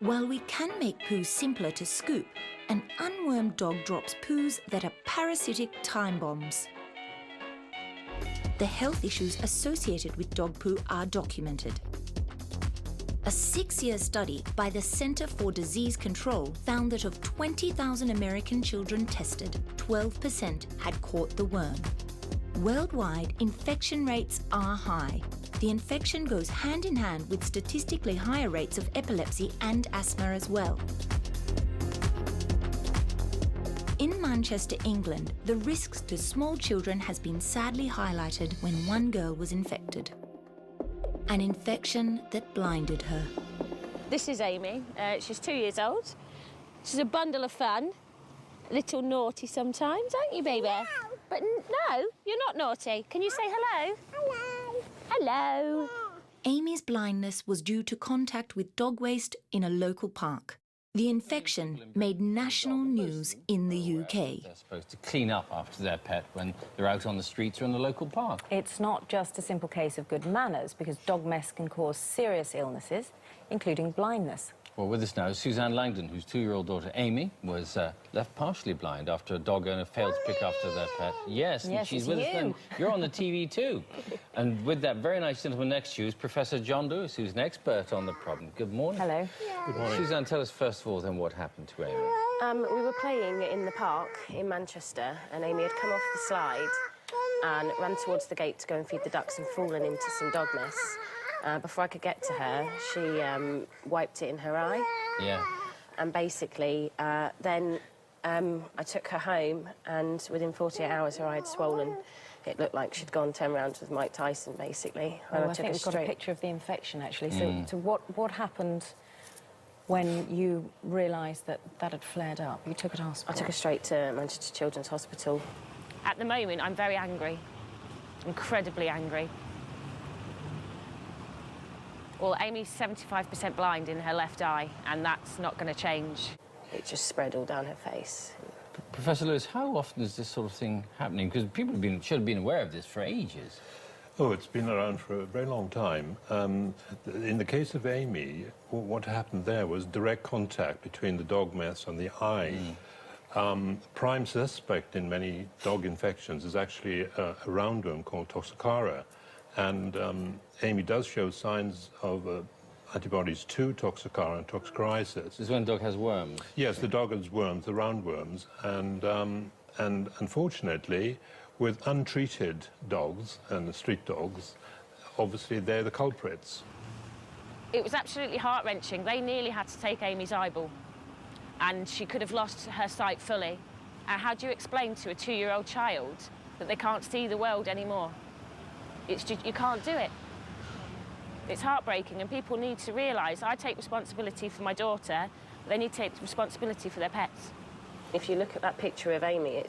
While we can make poos simpler to scoop, an unwormed dog drops poos that are parasitic time bombs. The health issues associated with dog poo are documented. A 6-year study by the Center for Disease Control found that of 20,000 American children tested, 12% had caught the worm. Worldwide, infection rates are high. The infection goes hand in hand with statistically higher rates of epilepsy and asthma as well. In Manchester, England, the risks to small children has been sadly highlighted when one girl was infected. An infection that blinded her. This is Aimee. She's 2 years old. She's a bundle of fun. A little naughty sometimes, aren't you, baby? No. But no, you're not naughty. Can you say hello? Hello. Hello. Aimee's blindness was due to contact with dog waste in a local park. The infection made national news in the UK. They're supposed to clean up after their pet when they're out on the streets or in the local park. It's not just a simple case of good manners, because dog mess can cause serious illnesses, including blindness. Well, with us now is Aimee Langdon, whose 2-year-old daughter, Aimee, was left partially blind after a dog owner failed to pick after their pet. Yes, and she's with us then. You're on the TV too. And with that very nice gentleman next to you is Professor John Lewis, who's an expert on the problem. Good morning. Hello. Good morning. Suzanne, tell us first of all then what happened to Aimee. We were playing in the park in Manchester, and Aimee had come off the slide and ran towards the gate to go and feed the ducks and fallen into some dog mess. Before I could get to her, she wiped it in her eye. Yeah. And basically, then I took her home, and within 48 hours, her eye had swollen. It looked like she'd gone 10 rounds with Mike Tyson, basically. Well, I think we've got a picture of the infection, actually. So what happened when you realised that that had flared up? You took her to hospital? I took her straight to Manchester Children's Hospital. At the moment, I'm very angry. Incredibly angry. Well, Aimee's 75% blind in her left eye, and that's not going to change. It just spread all down her face. Professor Lewis, how often is this sort of thing happening? Because people should have been aware of this for ages. Oh, it's been around for a very long time. In the case of Aimee, what happened there was direct contact between the dog mess and the eye. Prime suspect in many dog infections is actually a roundworm called Toxocara. And Aimee does show signs of antibodies to Toxocara and toxocariasis. This is when the dog has worms? Yes, the dog has worms, the roundworms. And unfortunately, with untreated dogs and the street dogs, obviously they're the culprits. It was absolutely heart-wrenching. They nearly had to take Aimee's eyeball, and she could have lost her sight fully. And how do you explain to a 2-year-old child that they can't see the world anymore? It's just, you can't do it. It's heartbreaking, and people need to realise I take responsibility for my daughter, but they need to take responsibility for their pets. If you look at that picture of Aimee,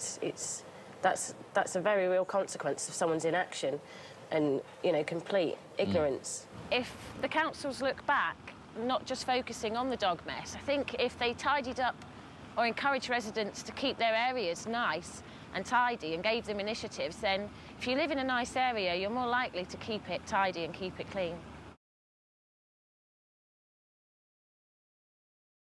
that's a very real consequence of someone's inaction and, you know, complete ignorance. If the councils look back, not just focusing on the dog mess, I think if they tidied up or encouraged residents to keep their areas nice and tidy and gave them initiatives, then if you live in a nice area, you're more likely to keep it tidy and keep it clean.